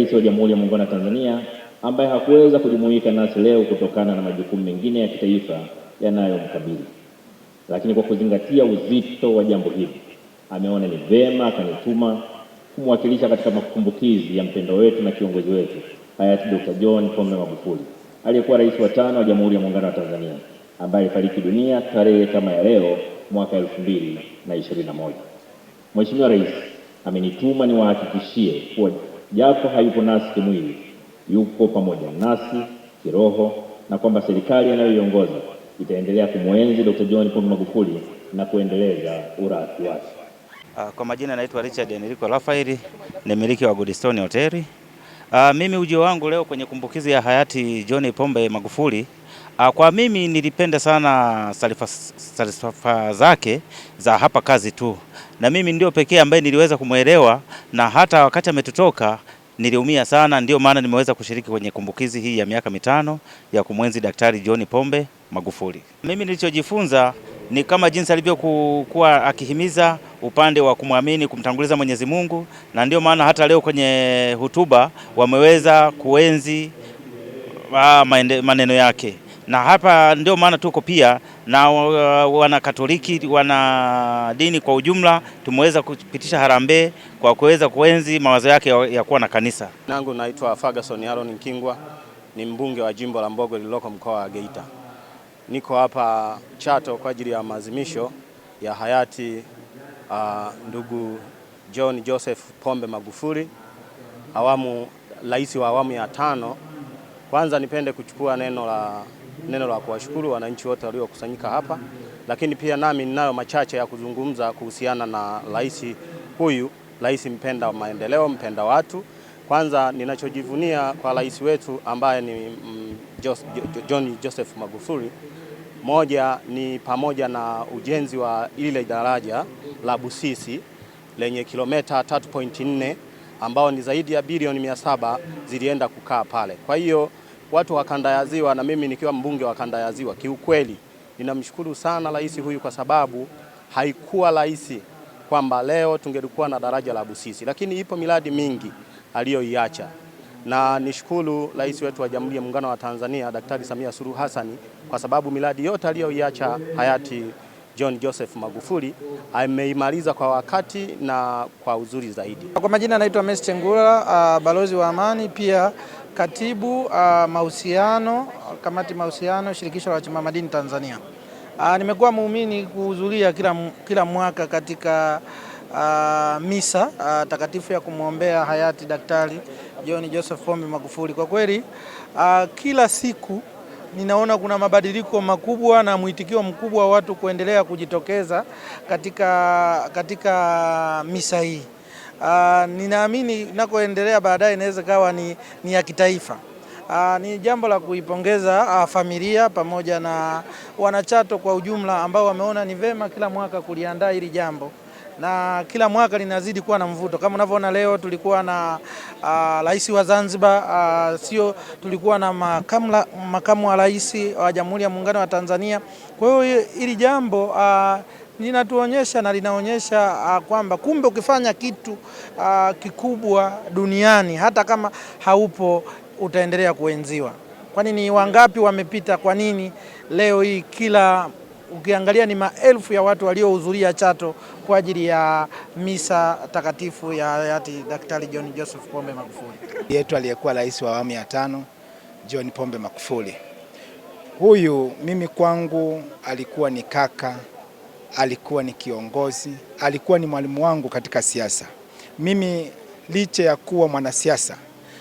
Rais wa Jamhuri ya Muungano wa Tanzania ambaye hakuweza kujumuika nasi leo kutokana na majukumu mengine ya kitaifa yanayomkabili, lakini kwa kuzingatia uzito wa jambo hili ameona ni vema akanituma kumwakilisha katika makumbukizi ya mpendwa wetu na kiongozi wetu hayati Dr. John Pombe Magufuli, aliyekuwa rais wa 5 wa Jamhuri ya Muungano wa Tanzania, ambaye alifariki dunia tarehe kama ya leo mwaka 2021. Mheshimiwa Rais amenituma niwahakikishie kuwa japo hayupo nasi kimwili, yupo pamoja nasi kiroho, na kwamba serikali anayoiongoza itaendelea kumwenzi Dr. John Pombe Magufuli na kuendeleza urithi wake. Kwa majina naitwa Richard Enrico Rafael, ni mmiliki wa Goodstone Hotel. Mimi ujio wangu leo kwenye kumbukizi ya hayati John Pombe Magufuli, kwa mimi nilipenda sana salifa zake za hapa kazi tu, na mimi ndio pekee ambaye niliweza kumuelewa, na hata wakati ametutoka niliumia sana. Ndio maana nimeweza kushiriki kwenye kumbukizi hii ya miaka 5 ya kumwenzi Daktari John Pombe Magufuli. Mimi nilichojifunza ni kama jinsi alivyokuwa akihimiza upande wa kumwamini, kumtanguliza Mwenyezi Mungu, na ndio maana hata leo kwenye hotuba wameweza kuenzi maneno yake. Na hapa ndio maana tuko pia na wana Katoliki, wana dini kwa ujumla, tumeweza kupitisha harambee kwa kuweza kuenzi mawazo yake ya kuwa na kanisa. Nangu naitwa Ferguson Aaron Kingwa, ni mbunge wa jimbo la Mbogwe lililoko mkoa wa Geita. Niko hapa Chato kwa ajili ya maadhimisho ya hayati ndugu John Joseph Pombe Magufuli, rais wa awamu ya 5. Kwanza nipende kuchukua neno la kuwashukuru wananchi wote waliokusanyika hapa, lakini pia nami ninayo machache ya kuzungumza kuhusiana na rais huyu, rais mpenda maendeleo, mpenda watu. Kwanza ninachojivunia kwa rais wetu ambaye ni John Joseph Magufuli, moja ni pamoja na ujenzi wa ile daraja la Busisi lenye kilomita 3.4 ambao ni zaidi ya bilioni 700 zilienda kukaa pale. Kwa hiyo watu wa kanda ya Ziwa, na mimi nikiwa mbunge wa kanda ya Ziwa, kiukweli ninamshukuru sana rais huyu, kwa sababu haikuwa rahisi kwamba leo tungelikuwa na daraja la Busisi, lakini ipo miradi mingi aliyoiacha, na nishukuru rais wetu wa Jamhuri ya Muungano wa Tanzania Daktari Samia Suluhu Hassan, kwa sababu miradi yote aliyoiacha hayati John Joseph Magufuli ameimaliza kwa wakati na kwa uzuri zaidi. Kwa majina naitwa Messi Chengula, balozi wa amani, pia katibu mahusiano, kamati mahusiano, shirikisho la wachimba madini Tanzania. Nimekuwa muumini kuhudhuria kila mwaka katika misa takatifu ya kumwombea hayati Daktari John Joseph Pombe Magufuli. Kwa kweli kila siku ninaona kuna mabadiliko makubwa na mwitikio mkubwa wa watu kuendelea kujitokeza katika misa hii. Ninaamini nakoendelea baadaye inaweza kawa ni ya kitaifa. Ni jambo la kuipongeza familia pamoja na wanachato kwa ujumla ambao wameona ni vema kila mwaka kuliandaa hili jambo, na kila mwaka linazidi kuwa na mvuto. Kama unavyoona leo tulikuwa na rais wa Zanzibar, tulikuwa na makamu wa rais wa Jamhuri ya Muungano wa Tanzania. Kwa hiyo hili jambo linatuonyesha na linaonyesha kwamba kumbe ukifanya kitu kikubwa duniani, hata kama haupo, utaendelea kuenziwa. Kwani ni wangapi wamepita? Kwa nini leo hii ukiangalia ni maelfu ya watu waliohudhuria Chato kwa ajili ya misa takatifu ya hayati Daktari John Joseph Pombe Magufuli yetu, aliyekuwa rais wa awamu ya 5 John Pombe Magufuli. Huyu mimi kwangu alikuwa ni kaka, alikuwa ni kiongozi, alikuwa ni mwalimu wangu katika siasa. Mimi licha ya kuwa mwanasiasa,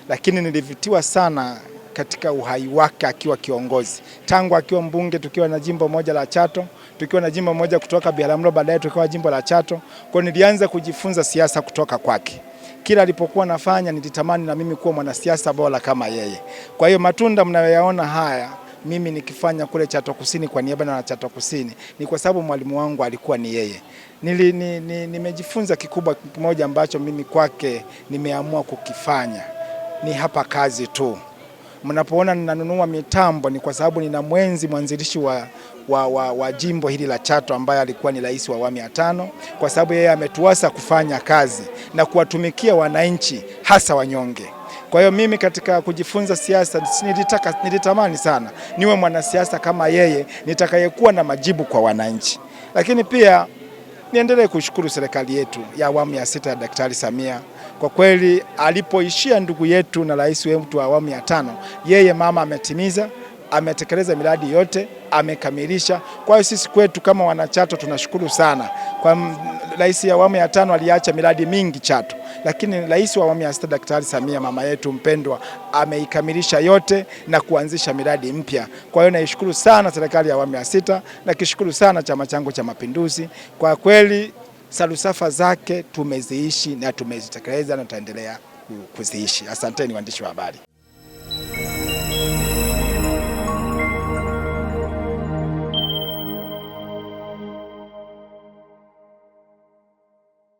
lakini nilivutiwa sana katika uhai wake akiwa kiongozi. Tangu akiwa mbunge, tukiwa na jimbo moja la Chato, tukiwa na jimbo moja kutoka Biharamulo, baadaye tukiwa jimbo la Chato. Kwa nilianza kujifunza siasa kutoka kwake. Kila alipokuwa nafanya nilitamani na mimi kuwa mwanasiasa bora kama yeye. Kwa hiyo matunda mnayoyaona haya mimi nikifanya kule Chato Kusini kwa niaba na Chato Kusini ni kwa sababu mwalimu wangu alikuwa ni yeye. Nimejifunza kikubwa kimoja ambacho mimi kwake nimeamua kukifanya. Ni hapa kazi tu. Mnapoona ninanunua mitambo ni kwa sababu nina mwanzilishi wa jimbo hili la Chato ambaye alikuwa ni rais wa awamu ya 5, kwa sababu yeye ametuasa kufanya kazi na kuwatumikia wananchi hasa wanyonge. Kwa hiyo mimi katika kujifunza siasa nilitamani sana niwe mwanasiasa kama yeye, nitakayekuwa na majibu kwa wananchi. Lakini pia niendelee kushukuru serikali yetu ya awamu ya 6 ya Daktari Samia. Kwa kweli alipoishia ndugu yetu na rais wetu wa awamu ya 5, yeye mama ametimiza, ametekeleza miradi yote, amekamilisha. Kwa hiyo sisi kwetu kama wanachato tunashukuru sana. Kwa rais wa awamu ya 5 aliacha miradi mingi Chato, lakini rais wa awamu ya 6 Daktari Samia mama yetu mpendwa ameikamilisha yote na kuanzisha miradi mpya. Kwa hiyo naishukuru sana serikali ya awamu ya 6 na kishukuru sana chama changu cha Mapinduzi. Kwa kweli falsafa zake tumeziishi na tumezitekeleza na tutaendelea kuziishi. Asanteni waandishi wa habari.